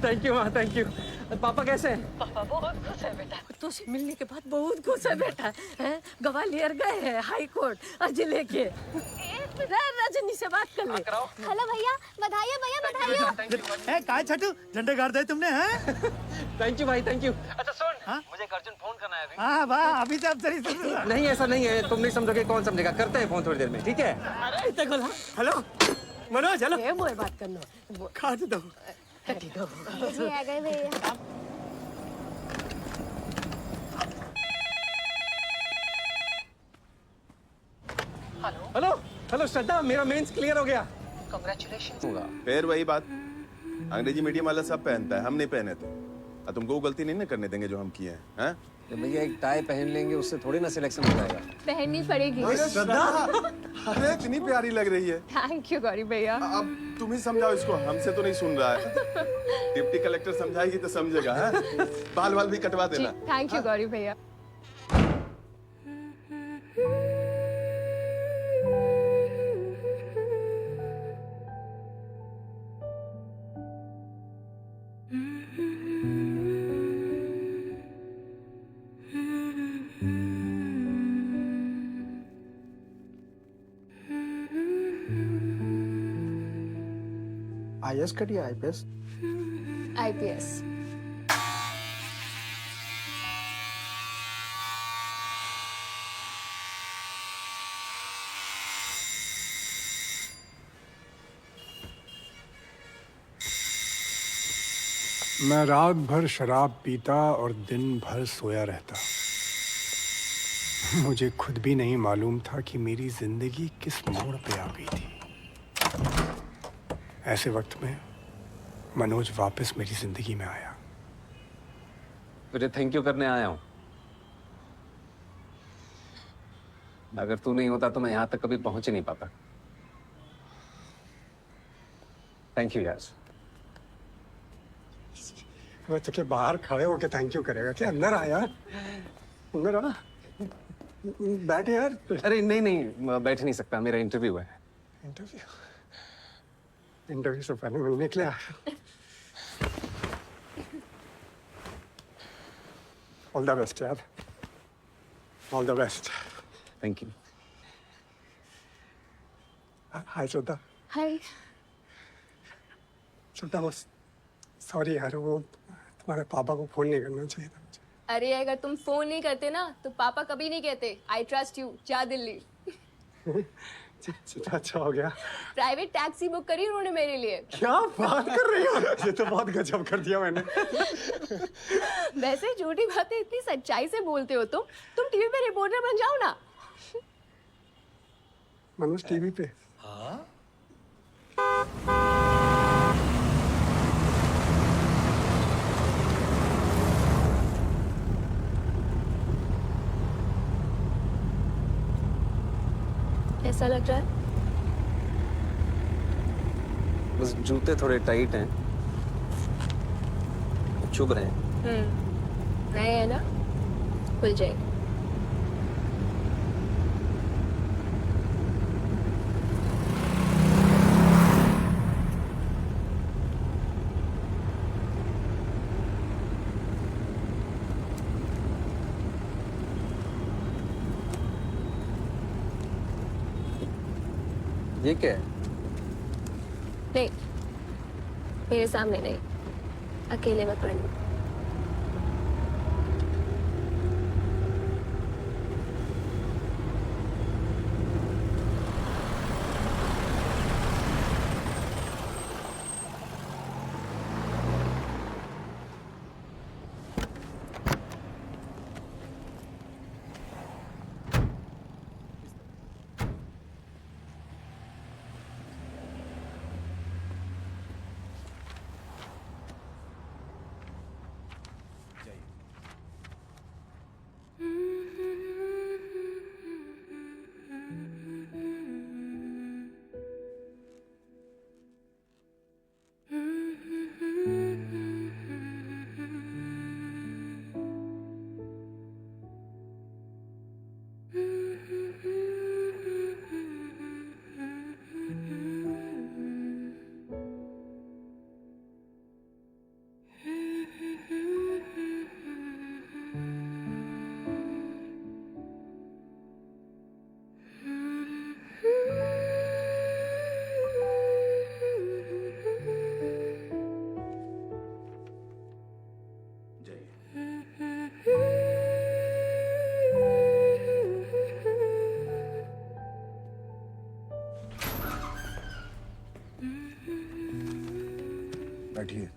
Thank you माँ, thank you. पापा कैसे हैं? पापा बहुत खुश है बेटा, तो से मिलने के बाद बहुत खुश है बेटा। हैं? ग्वालियर गए हैं हाई कोर्ट अर्जी लेके। रजनी से बात कर ले। हेलो भैया, बधाई हो भैया, बधाई हो। ए काय छठू झंडे गाड़ दे तुमने हैं? थैंक यू भाई, थैंक यू। अच्छा सुन, मुझे एक अर्जेंट फोन करना है अभी। हाँ वाह, अभी से अब सही सुन। नहीं ऐसा नहीं है, तुम नहीं समझोगे कौन समझेगा। करते हैं फोन थोड़ी देर में, ठीक है? हेलो मनोज, हेलो ए मोए बात करना। काट दो। ठीक है। जी आ गए भैया। हेलो हेलो श्रद्धा, मेरा मेंस क्लियर हो गया। कांग्रेचुलेशन। फिर वही बात, अंग्रेजी मीडियम वाला सब पहनता है, हम नहीं पहने थे। तुमको वो गलती नहीं ना करने देंगे जो हम किए हैं, हैं? तो भैया एक टाई पहन लेंगे, उससे थोड़ी ना सिलेक्शन हो जाएगा। पहननी पड़ेगी। अरे इतनी प्यारी लग रही है। थैंक यू गौरी भैया। अब तुम ही समझाओ इसको, हमसे तो नहीं सुन रहा है। डिप्टी कलेक्टर समझाएगी तो समझेगा, हैं? बाल वाल भी कटवा देना। थैंक यू गौरी भैया। आईएएस करिए आईपीएस। आईपीएस। मैं रात भर शराब पीता और दिन भर सोया रहता। मुझे खुद भी नहीं मालूम था कि मेरी जिंदगी किस मोड़ पे आ गई थी। ऐसे वक्त में मनोज वापस मेरी जिंदगी में आया। तुझे थैंक यू करने आया हूँ। अगर तू नहीं होता तो मैं यहाँ तक कभी पहुंच ही नहीं पाता। थैंक यू यार। मैं तुझे बाहर खड़े होके थैंक यू करेगा क्या? अंदर आ यार, अंदर आ, बैठ यार। अरे नहीं नहीं, मैं बैठ नहीं सकता, मेरा इंटरव्यू है। इंटरव्यू? इंटरव्यू से पहले मिलने के लिए आया। ऑल द बेस्ट यार, all the best. Thank you. Hi Shraddha. Hi. Shraddha बस सॉरी यार, वो तुम्हारे पापा को फोन नहीं करना चाहिए था मुझे। अरे अगर तुम फोन नहीं करते ना तो पापा कभी नहीं कहते आई ट्रस्ट यू, जा दिल्ली। अच्छा हो गया। प्राइवेट टैक्सी बुक करी उन्होंने मेरे लिए। क्या बात कर रही हो? ये तो बहुत गजब कर दिया मैंने। वैसे झूठी बातें इतनी सच्चाई से बोलते हो तुम टीवी पे रिपोर्टर बन जाओ ना। मनोज टीवी पे? ऐसा लग रहा है? बस जूते थोड़े टाइट हैं, चुभ रहे हैं। नए है ना, खुल जाएगा। ये क्या है? नहीं, मेरे सामने नहीं, अकेले मत पढ़ना। बैठिए।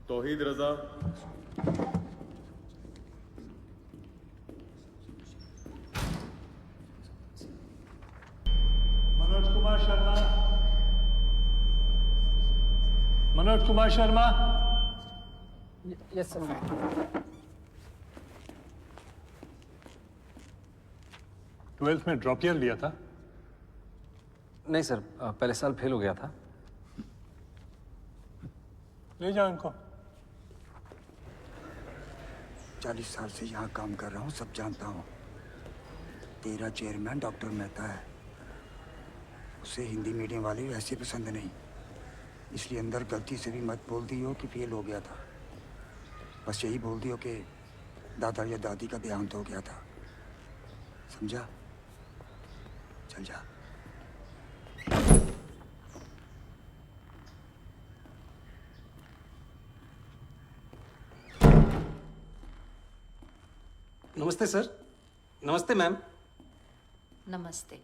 Tauheed Raza, Manoj Kumar Sharma, Manoj Kumar Sharma. Yes sir. 12th में ड्रॉप ईयर लिया था? नहीं सर, पहले साल फेल हो गया था। ले जाओ इनको। 40 साल से यहाँ काम कर रहा हूँ, सब जानता हूँ। तेरा चेयरमैन डॉक्टर मेहता है, उसे हिंदी मीडियम वाले वैसे पसंद नहीं, इसलिए अंदर गलती से भी मत बोल दियो कि फेल हो गया था। बस यही बोल दियो कि दादा या दादी का देहांत हो गया था। समझा? चल जा। नमस्ते सर। नमस्ते मैम। नमस्ते।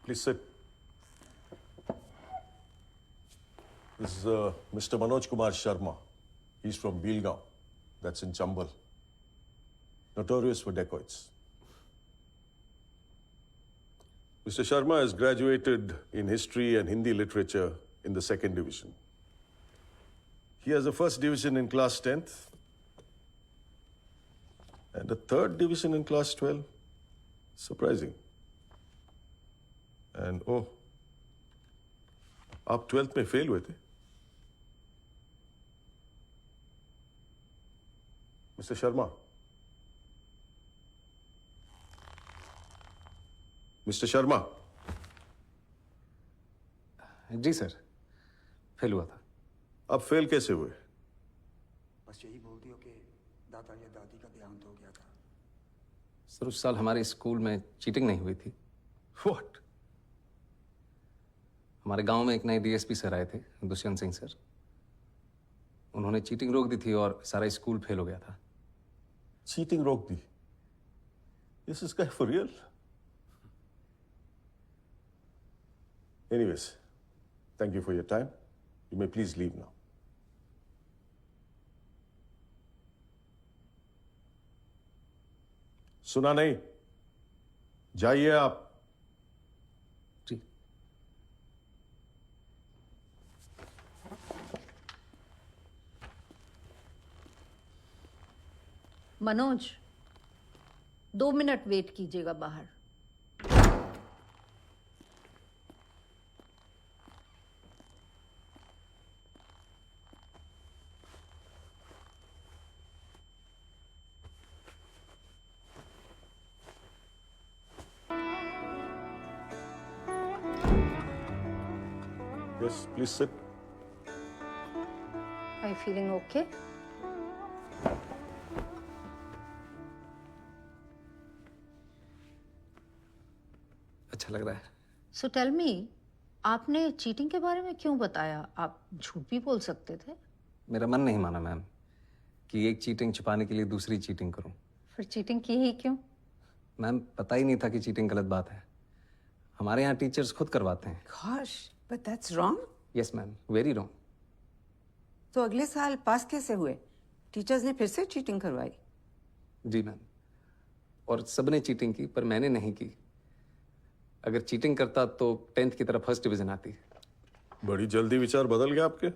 Please sit. This is Mr. Manoj Kumar Sharma. He's from Belgaum. That's in Chambal. Notorious for dacoits. Mr. Sharma has graduated in history and Hindi literature in the 2nd division. He has a 1st division in class 10th and a 3rd division in class 12. Surprising. And oh, आप 12th में fail हुए थे? Mister Sharma, mister Sharma. जी sir, fail हुआ था। अब fail कैसे हुए? बस यही बोल दियो कि दादा या दादी का देहांत हो गया था। सर उस साल हमारे स्कूल में चीटिंग नहीं हुई थी। What? हमारे गांव में एक नए डीएसपी सर आए थे, दुष्यंत सिंह सर। उन्होंने चीटिंग रोक दी थी और सारा स्कूल फेल हो गया था। चीटिंग रोक दी? Is this guy for real? Anyways, thank you for your time. You may please leave now. सुना नहीं? जाइए आप। जी। मनोज, 2 मिनट वेट कीजिएगा बाहर। Yes, please sit. Are you feeling okay? अच्छा लग रहा है। So tell me, आपने चीटिंग के बारे में क्यों बताया? आप झूठ भी बोल सकते थे। मेरा मन नहीं माना मैम कि एक चीटिंग छुपाने के लिए दूसरी चीटिंग करूं। फिर चीटिंग की ही क्यों? मैम पता ही नहीं था कि चीटिंग गलत बात है। हमारे यहाँ टीचर्स खुद करवाते हैं। Gosh, but that's wrong. Yes ma'am, very wrong. तो अगले साल पास कैसे हुए? टीचर्स ने फिर से चीटिंग करवाई? जी मैम, और सबने चीटिंग की पर मैंने नहीं की। अगर चीटिंग करता तो 10th की तरफ 1st डिवीजन आती। बड़ी जल्दी विचार बदल गए आपके।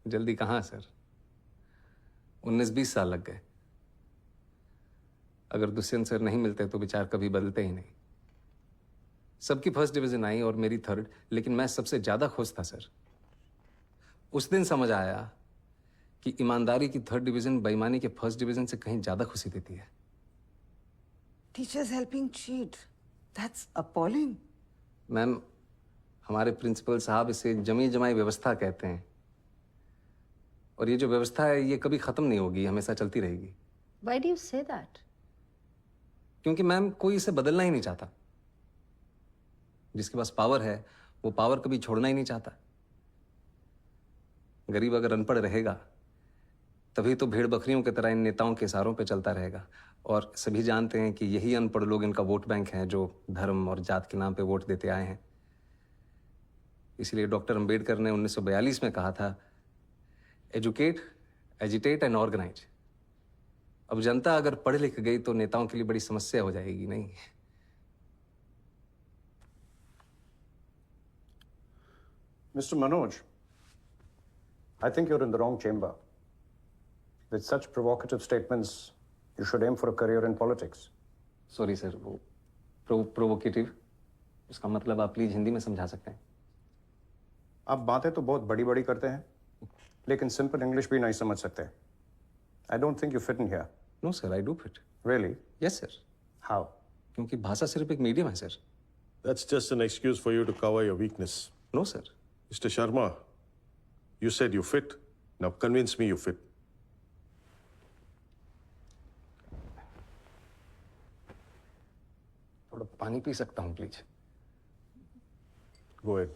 जल्दी कहाँ सर, 19-20 साल लग गए। अगर दुष्यंत सर नहीं मिलते तो विचार कभी बदलते ही नहीं। सबकी 1st डिवीजन आई और मेरी 3rd, लेकिन मैं सबसे ज्यादा खुश था सर। उस दिन समझ आया कि ईमानदारी की 3rd डिवीजन बेईमानी के 1st डिवीजन से कहीं ज्यादा खुशी देती है। Teachers helping cheat. That's appalling. Ma'am, हमारे प्रिंसिपल साहब इसे जमी जमाई व्यवस्था कहते हैं। और ये जो व्यवस्था है ये कभी खत्म नहीं होगी, हमेशा चलती रहेगी। Why do you say that? क्योंकि मैम कोई इसे बदलना ही नहीं चाहता। जिसके पास पावर है वो पावर कभी छोड़ना ही नहीं चाहता। गरीब अगर अनपढ़ रहेगा तभी तो भेड़ बकरियों की तरह इन नेताओं के इशारों पे चलता रहेगा। और सभी जानते हैं कि यही अनपढ़ लोग इनका वोट बैंक हैं, जो धर्म और जात के नाम पे वोट देते आए हैं। इसलिए डॉक्टर अंबेडकर ने 1942 में कहा था, एजुकेट, एजिटेट एंड ऑर्गेनाइज। अब जनता अगर पढ़ लिख गई तो नेताओं के लिए बड़ी समस्या हो जाएगी, नहीं? Mr. Manoj, I think you're in the wrong chamber. With such provocative statements, you should aim for a career in politics. Sorry sir, वो प्रोवोकेटिव, उसका मतलब आप प्लीज हिंदी में समझा सकते हैं? आप बातें तो बहुत बड़ी बड़ी करते हैं, लेकिन सिंपल इंग्लिश भी नहीं समझ सकते। I don't think you fit in here. No sir, I do fit. Really? Yes sir. How? क्योंकि भाषा सिर्फ एक मीडियम है सर। That's just an excuse for you to cover your weakness. No sir. Mr. Sharma, you said you fit. Now convince me you fit. थोड़ा पानी P सकता हूँ प्लीज? Go ahead.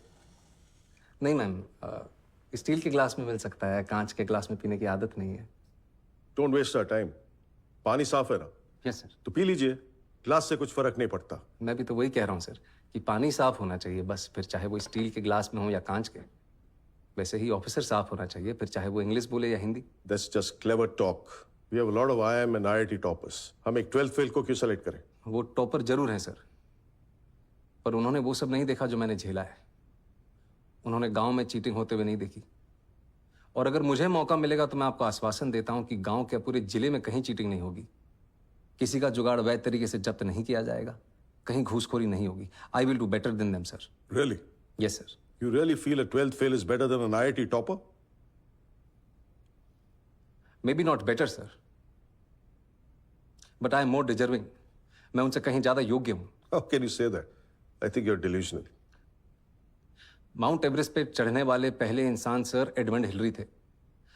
नहीं मैम, स्टील के ग्लास में मिल सकता है, कांच के ग्लास में पीने की आदत नहीं है। Don't waste our time. पानी साफ है ना? Yes sir. तो पी लीजिए, ग्लास से कुछ फर्क नहीं पड़ता। मैं भी तो वही कह रहा हूँ सर कि पानी साफ होना चाहिए बस, फिर चाहे वो स्टील के ग्लास में हो या कांच के। वैसे ही ऑफिसर साफ होना चाहिए, फिर चाहे वो इंग्लिश बोले या Hindi. That's just clever talk. We have a lot of IIM and IIT toppers. हम एक 12th फेल को क्यों सेलेक्ट करें? वो टॉपर जरूर हैं सर, पर उन्होंने वो सब नहीं देखा जो मैंने झेला है। उन्होंने गांव में चीटिंग होते हुए नहीं देखी। और अगर मुझे मौका मिलेगा तो मैं आपको आश्वासन देता हूं कि गांव के पूरे जिले में कहीं चीटिंग नहीं होगी, किसी का जुगाड़ वैध तरीके से जब्त नहीं किया जाएगा, कहीं घूसखोरी नहीं होगी। I will do better than them sir. Really? Yes sir. You really feel a 12th fail is better than an IIT topper? May be not better sir, but I am more deserving. मैं उनसे कहीं ज्यादा योग्य हूं। How can you say that? I think you're delusional. Mount Everest पे चढ़ने वाले पहले इंसान सर एडमंड हिलरी थे।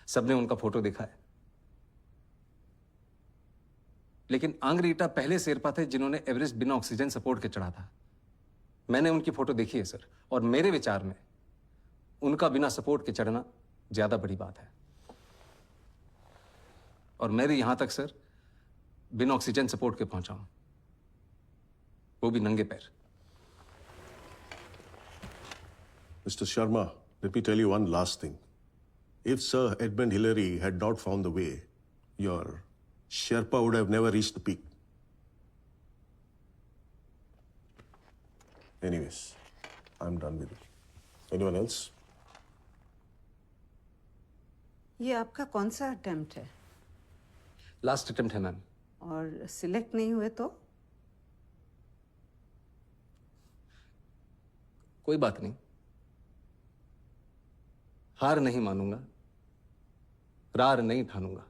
सबने उनका फोटो देखा है। लेकिन आंग्रीटा पहले शेरपा थे जिन्होंने एवरेस्ट बिना ऑक्सीजन सपोर्ट के चढ़ा था। मैंने उनकी फोटो देखी है सर, और मेरे विचार में उनका बिना सपोर्ट के चढ़ना ज्यादा बड़ी बात है। और मैं भी यहां तक सर बिना ऑक्सीजन सपोर्ट के पहुंचा हूं, वो भी नंगे पैर। Mr. Sharma, let me tell you one last thing. If Sir Edmund Hillary had not found the way, your Sherpa would have never reached the peak. Anyways, I'm done with it. Anyone else? ये आपका कौन सा attempt है? Last attempt है ma'am. और select नहीं हुए तो? कोई बात नहीं, हार नहीं मानूंगा, रार नहीं ठानूंगा,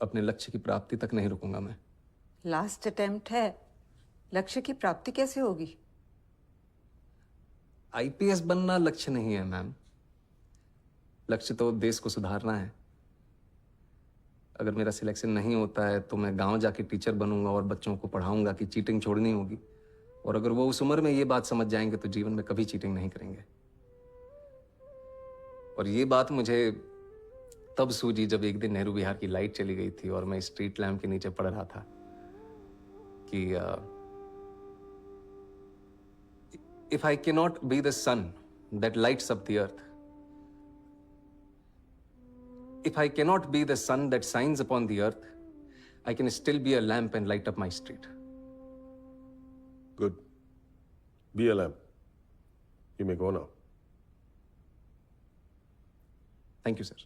अपने लक्ष्य की प्राप्ति तक नहीं रुकूंगा मैं। लास्ट अटेम्प्ट है, लक्ष्य की प्राप्ति कैसे होगी? आईपीएस बनना लक्ष्य नहीं है मैम, लक्ष्य तो देश को सुधारना है। अगर मेरा सिलेक्शन नहीं होता है तो मैं गांव जाके टीचर बनूंगा और बच्चों को पढ़ाऊंगा कि चीटिंग छोड़नी होगी। और अगर वो उस उम्र में ये बात समझ जाएंगे तो जीवन में कभी चीटिंग नहीं करेंगे। और ये बात मुझे तब सूझी जब एक दिन नेहरू विहार की लाइट चली गई थी और मैं स्ट्रीट लैम्प के नीचे पड़ रहा था कि if I can not be the sun that lights up the earth, if I cannot be the sun that shines upon the earth, I can still be a lamp and light up my street. Good. Be a lamp. You may go now. Thank you, sir.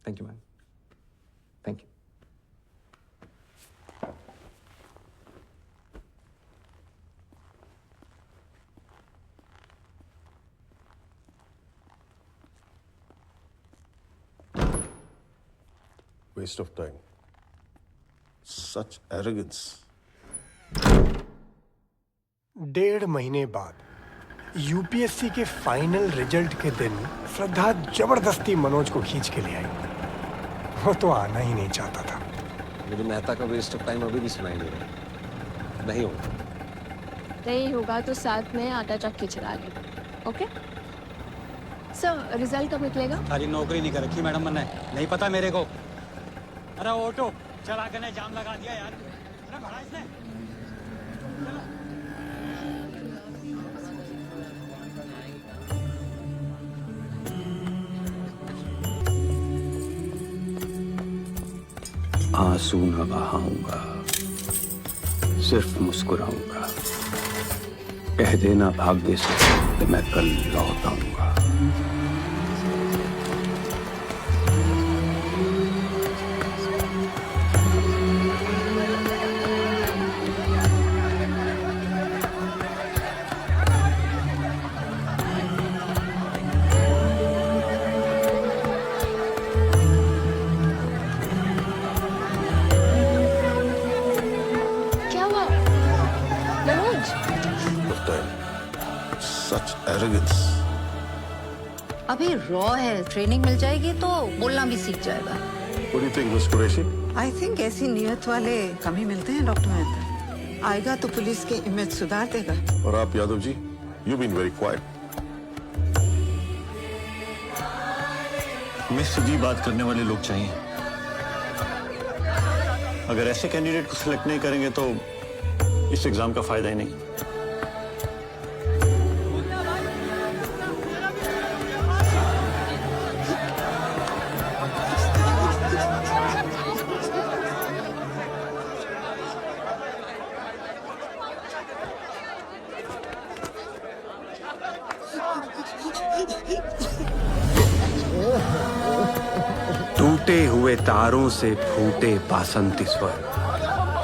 Thank you, ma'am. Thank you. Waste of time. Such arrogance. 1.5 महीने बाद UPSC के final result के दिन श्रद्धा जबरदस्ती मनोज को खींच के ले आई। वो तो आना ही नहीं चाहता था। मुझे मेहता का वेस्ट ऑफ टाइम अभी भी सुनाई दे रहा है। नहीं होगा। नहीं होगा तो साथ में आटा चक्की चला ले। ओके सर, रिजल्ट कब निकलेगा? सारी नौकरी नहीं कर रखी मैडम ने, नहीं पता मेरे को। अरे ऑटो चला के जाम लगा दिया यार। अरे भड़ा इसने। आंसू न बहाऊंगा, सिर्फ मुस्कुराऊंगा। कह देना भाग्य से कि मैं कल लौट आऊंगा। क्या हुआ मनोज? Such arrogance. अभी रॉ है, ट्रेनिंग मिल जाएगी तो बोलना भी सीख जाएगा। What do you think, Miss Qureshi? I think ऐसी नियत वाले कम ही मिलते हैं डॉक्टर मेहता। आएगा तो पुलिस की इमेज सुधार देगा। और आप Yadav ji, you've been very quiet. हमें सीधी बात करने वाले लोग चाहिए। अगर ऐसे कैंडिडेट को सिलेक्ट नहीं करेंगे तो इस एग्जाम का फायदा ही नहीं। टूटे हुए तारों से फूटे बासंती स्वर,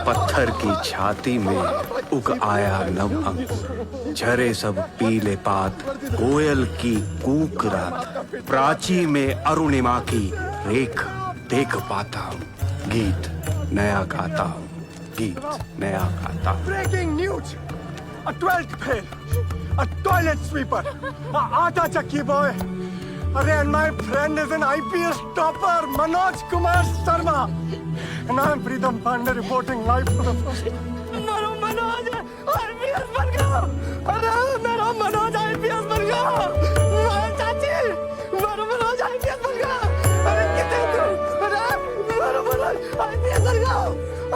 पत्थर की छाती में उग आया नव अंकुर। झरे सब पीले पात, कोयल की कूक रात, प्राची में अरुणिमा की रेख देख पाता हूँ। गीत नया गाता हूँ, गीत नया गाता हूँ। Breaking news, a 12th fail, a toilet sweeper, a aata chakki boy. And my friend is an IPS topper, Manoj Kumar Sharma. And I am Preetham Pandey reporting live for the first time. Manoj IPS बन गया। अरे मेरा Manoj IPS बन गया। चाची, मेरा Manoj IPS बन गया। अरे कितने तू? अरे मेरा मनोज IPS बन गया।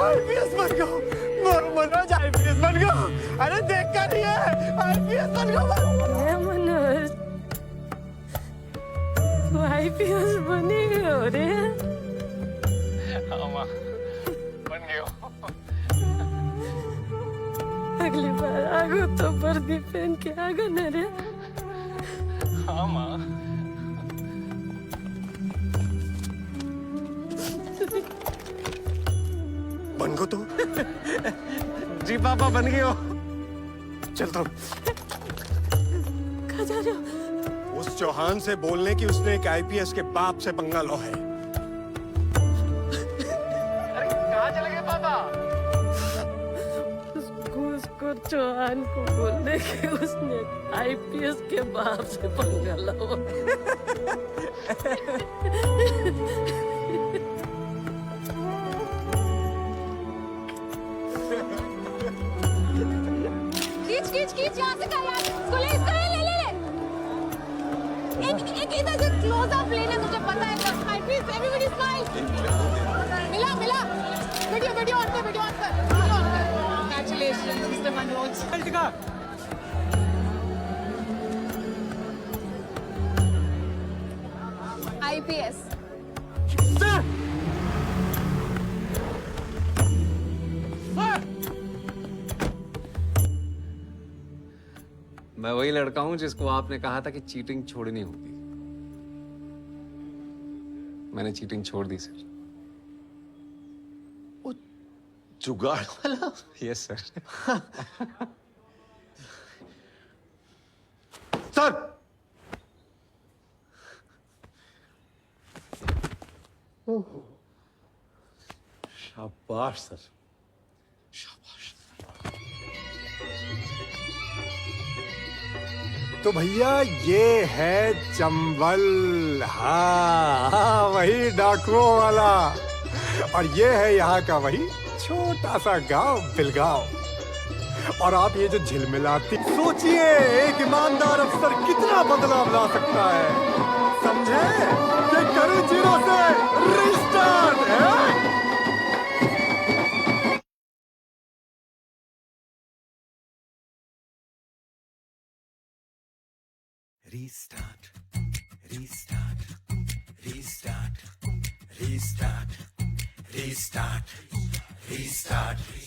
IPS बन गया। मेरा मनोज IPS बन गया। अरे देख कर रही है, IPS बन गया। मनोज आईपीएस बने हो रे। हाँ माँ, बन गए हो। अगली बार आगो तो वर्दी पहन के आगो न रे। हाँ माँ। बन गो तो? जी पापा बन गए हो। चलता हूँ। कहाँ जा रहे हो? उस चौहान से बोलने की उसने एक आईपीएस के बाप से पंगा लो है। अरे कहाँ चले गए पापा? उसको चौहान को बोलने के उसने आईपीएस के बाप से पंगा लो। खींच खींच खींच यहाँ से कर यार। इसको ले, इसको ले, ले ले ले। एक इधर से क्लोज अप लेना, मुझे पता है। Smile please, everybody smile. मिला मिला। वीडियो वीडियो ऑन कर, वीडियो ऑन कर। Congratulations mister Manoj. आईपीएस। मैं वही लड़का हूं जिसको आपने कहा था कि चीटिंग छोड़नी होगी। मैंने चीटिंग छोड़ दी सर। जुगाड़ वाला? Yes sir. सर! शाबाश सर, शाबाश। तो भैया ये है चंबल। हाँ, वही डाकुओं वाला। और ये है यहाँ का वही छोटा सा गांव बिलगांव। और आप ये जो झिलमिलाती, सोचिए एक ईमानदार अफसर कितना बदलाव ला सकता है। समझे कि करूं जीरो से रिस्टार्ट है। Restart, restart, restart, restart, restart, restart.